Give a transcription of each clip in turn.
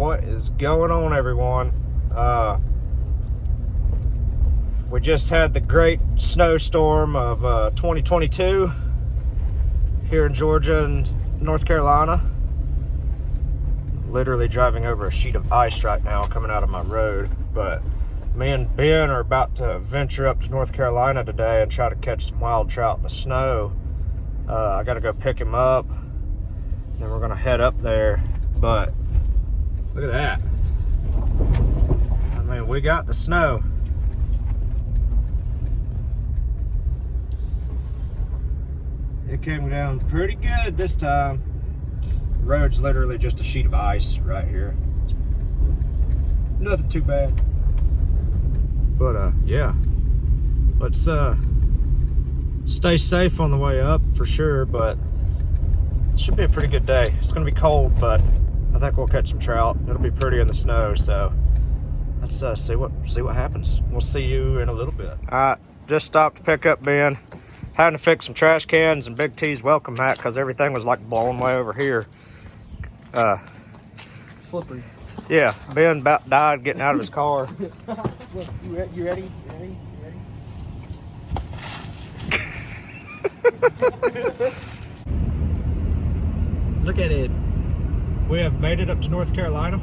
What is going on, everyone? We just had the great snowstorm of 2022 here in Georgia and North Carolina. Literally driving over a sheet of ice right now coming out of my road, but me and Ben are about to venture up to North Carolina today and try to catch some wild trout in the snow. I gotta go pick him up, then we're gonna head up there. But look at that. I mean, we got the snow. It came down pretty good this time. The road's literally just a sheet of ice right here. Nothing too bad. But yeah, let's stay safe on the way up for sure, but it should be a pretty good day. It's gonna be cold, but I think we'll catch some trout. It'll be pretty in the snow, so let's see what happens. We'll see you in a little bit. All right, just stopped to pick up Ben. Having to fix some trash cans and Big T's welcome mat because everything was like blown way over here. It's slippery. Yeah, Ben about died getting out of his car. Look, you ready? You ready? Look at it. We have made it up to North Carolina.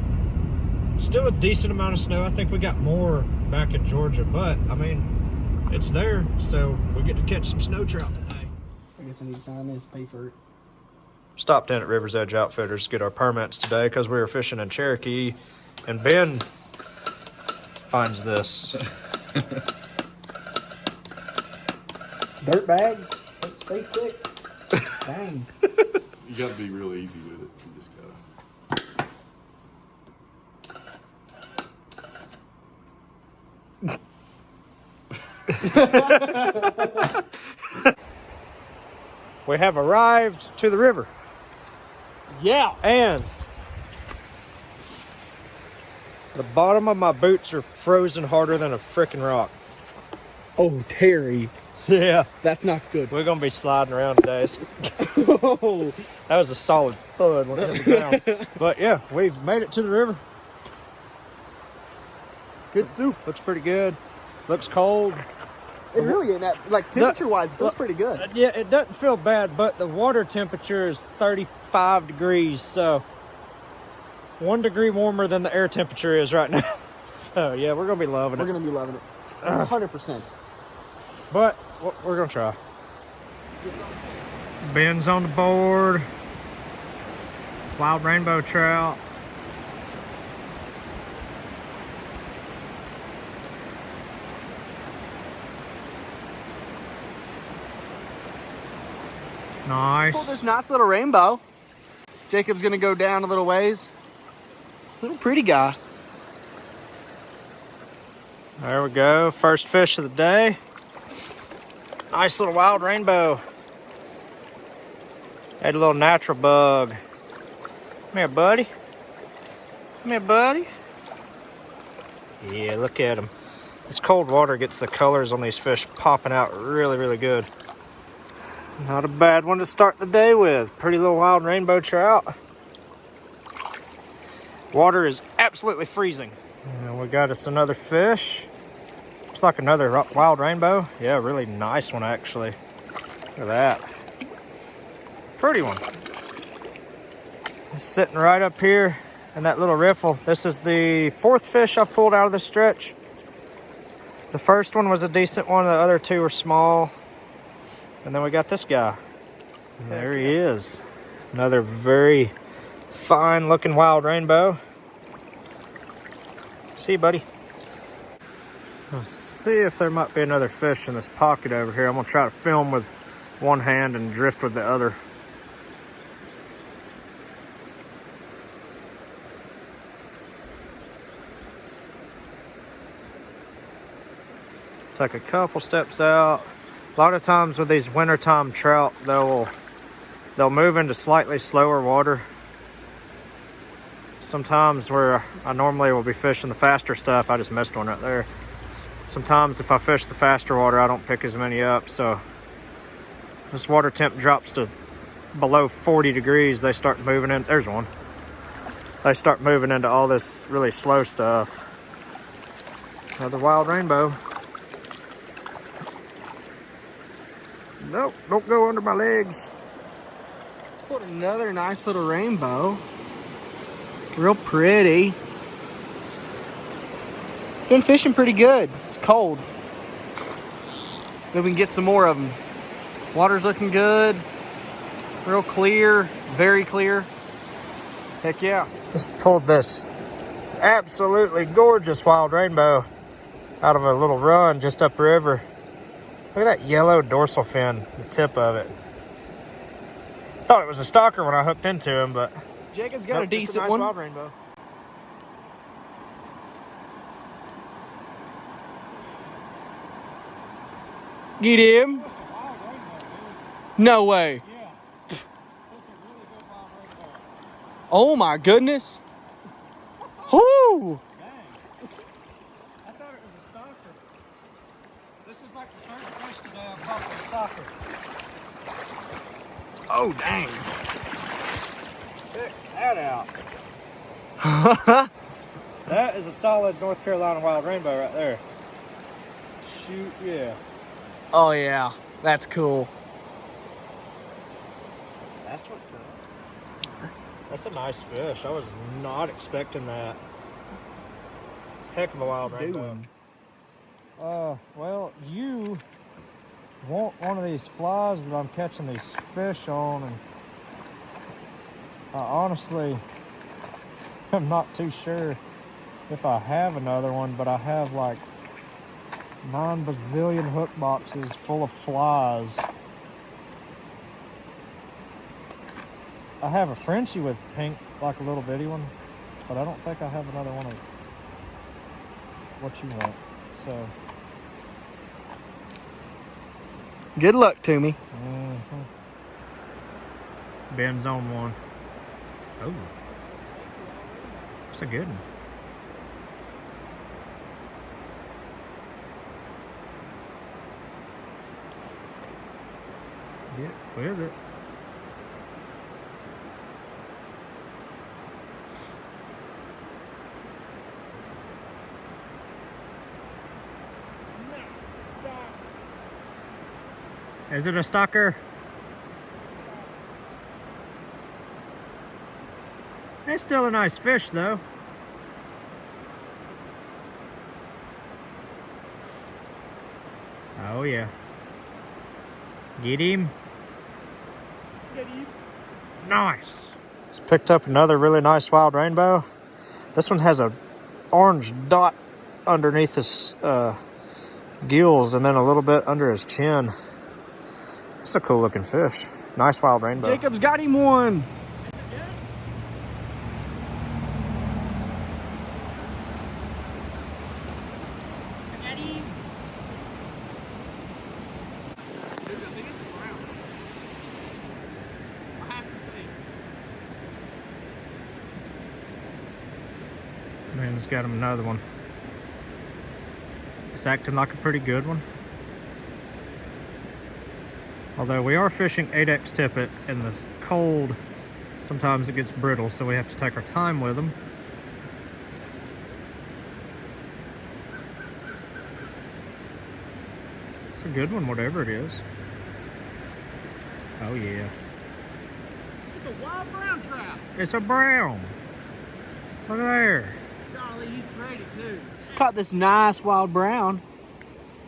Still a decent amount of snow. I think we got more back in Georgia, but I mean, it's there, so we get to catch some snow trout today. I guess I need to sign this, pay for it. Stopped in at River's Edge Outfitters to get our permits today because we were fishing in Cherokee, and Ben finds this. Dirt bag? Is that steak thick? Dang. You gotta be real easy with it. You just gotta. We have arrived to the river. Yeah. And the bottom of my boots are frozen harder than a freaking rock. Oh, Terry. Yeah. That's not good. We're going to be sliding around today. Oh. That was a solid thud when it hit the ground. But yeah, we've made it to the river. Good soup. Looks pretty good. Looks cold. It really ain't that, like, temperature-wise, it feels pretty good. Yeah, it doesn't feel bad, but the water temperature is 35 degrees, so 1 degree warmer than the air temperature is right now. So yeah, we're gonna be loving it. We're gonna be loving it. 100%. But we're gonna try. Ben's on the board. Wild rainbow trout. Nice. Pull this nice little rainbow. Jacob's gonna go down a little ways. Little pretty guy. There we go. First fish of the day. Nice little wild rainbow. Had a little natural bug. Come here, buddy. Come here, buddy. Yeah, look at him. This cold water gets the colors on these fish popping out really, really good. Not a bad one to start the day with. Pretty little wild rainbow trout. Water is absolutely freezing. And we got us another fish. Looks like another wild rainbow. Yeah, really nice one actually. Look at that. Pretty one. It's sitting right up here in that little riffle. This is the fourth fish I've pulled out of the stretch. The first one was a decent one. The other two were small. And then we got this guy. There he is. Another very fine looking wild rainbow. See you, buddy. Let's see if there might be another fish in this pocket over here. I'm gonna try to film with one hand and drift with the other. Take a couple steps out. A lot of times with these wintertime trout, they'll move into slightly slower water. Sometimes where I normally will be fishing the faster stuff, I just missed one right there. Sometimes if I fish the faster water, I don't pick as many up. So this water temp drops to below 40 degrees, they start moving in. There's one. they start moving into all this really slow stuff. Another wild rainbow. Nope, don't go under my legs. What another nice little rainbow. Real pretty. It's been fishing pretty good. It's cold. Maybe we can get some more of them. Water's looking good. Real clear, very clear. Heck yeah. Just pulled this absolutely gorgeous wild rainbow out of a little run just upriver. Look at that yellow dorsal fin, the tip of it. Thought it was a stalker when I hooked into him, but Jacob's got a just decent nice one. wild rainbow. Get him. No way. Oh my goodness. Whoo! Dang. I thought it was a stalker. This is like the third fish today I've caught with a stalker. Oh dang. Check that out. That is a solid North Carolina wild rainbow right there. Shoot, yeah. Oh yeah, that's cool. That's what's up. That's a nice fish. I was not expecting that. Heck of a wild rainbow. Well, you want one of these flies that I'm catching these fish on, and I honestly am not too sure if I have another one, but I have like 9 bazillion hook boxes full of flies. I have a Frenchie with pink, like a little bitty one, but I don't think I have another one of what you want. So, Good luck to me. Ben's on one. Oh, that's a good one. Get with it. Is it a stalker? It's still a nice fish though. Oh yeah. Get him. Nice. Just picked up another really nice wild rainbow. This one has a orange dot underneath his gills and then a little bit under his chin. It's a cool looking fish. Nice wild rainbow. Jacob's got him one. Man's got him another one. It's acting like a pretty good one. Although we are fishing 8X tippet in the cold, sometimes it gets brittle, so we have to take our time with them. It's a good one, whatever it is. Oh yeah. It's a wild brown trout. It's a brown. Look there. Golly, he's pretty too. Just caught this nice wild brown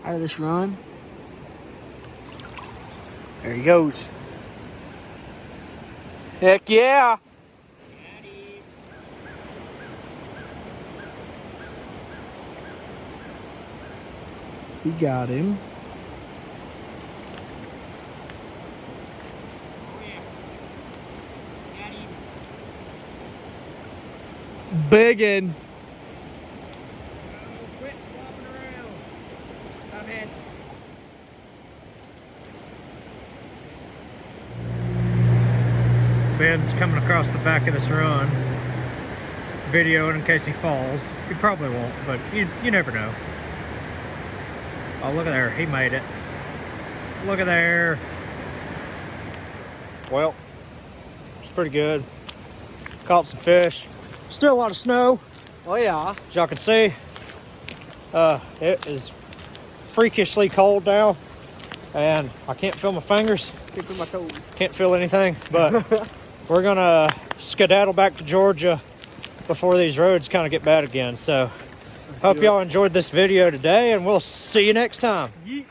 out of this run. There he goes. Heck yeah. He got him. Biggin. Quit flopping around. Come in. Ben's coming across the back of this run, videoing in case he falls. He probably won't, but you never know. Oh, look at there. He made it. Look at there. Well, it's pretty good. Caught some fish. Still a lot of snow, Oh yeah. as y'all can see. It is freakishly cold now, and I can't feel my fingers. Can't feel my toes. Can't feel anything, but we're gonna skedaddle back to Georgia before these roads kind of get bad again. So hope y'all enjoyed this video today, and we'll see you next time. Yeet.